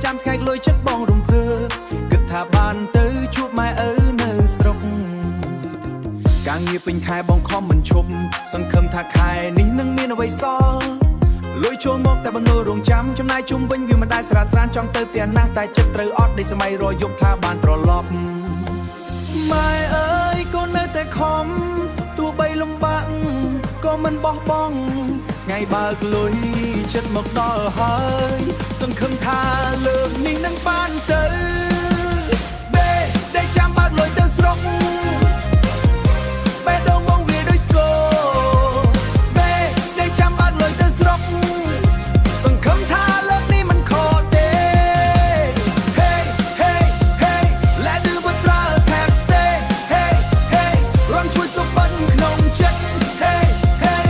ចាំថ្ងៃលុយចិត្តបងរំភើគិតថាបានទៅជួបម៉ែឪនៅស្រុកការងារពេញខែបងខំមិនឈប់សង្ឃឹមថាខែនេះនឹងមានអ្វីសល់លុយចូលមកតែបំណុលរងចាំចំណាយជុំវិញវាមិនដែលស្រាស្រានចង់ទៅផ្ទះណាស់តែចិត្តត្រូវអត់នៃសម័យរយប់ថាបានត្រឡប់ម៉ែអើយក៏នៅតែខំទោះបីលំបាក់ក៏មិនបោះបង់ថ្ងៃបើកលុយចិត្តមកដល់ហើយសង្ឃឹមថាលើកនេះនឹងបានទៅបេដែលចាំបើកលុយទៅស្រុកបេដងមកវាដូចស្គរបេដែលចាំបើកលុយទៅស្រុកសង្ឃឹមថាលើកនេះមិនខុសទេ Hey hey hey let do but try can't stay Hey hey រំជួយសុបិនក្នុងចិត្ត Hey hey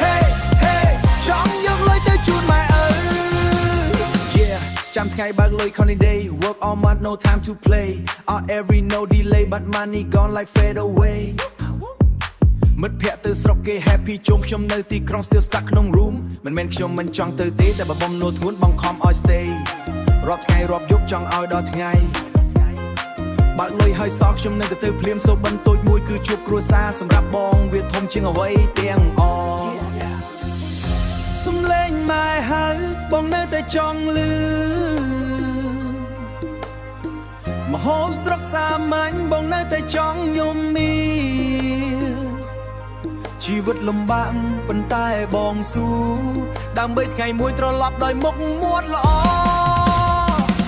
hey hey ចង់យកលុយទៅជូនម៉ែឪ Yeah ចាំថ្ងៃបើកលុយ holiday work all month no time to play all every no delay but money gone like fade away មិត្តភក្តិទៅស្រុកគេ happy ជុំខ្ញុំនៅទីក្រុង still stuck ក្នុង room មិនមែនខ្ញុំមិនចង់ទៅទេតែបើបំណុលធ្ងន់បងខំឲ្យ stay រាប់ថ្ងៃរាប់យប់ចង់ឲ្យដល់ថ្ងៃបើកលុយឲ្យសល់ខ្ញុំនឹងទៅភ្លាមសូបិនតូចមួយគឺជួបគ្រួសារសម្រាប់បងវាធំជាងអ្វីទាំងអស់សំឡេងម៉ែហៅបងនៅតែចង់ឮមហូបស្រុកសាមញ្ញបងនៅតែចង់យំមីជីវិតលំបាកប៉ុន្តែបងស៊ូដើម្បីថ្ងៃមួយត្រឡប់ដោយមុខមាត់ល្អ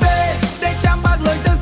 ពេលដែលចាំបើកលុយទៅ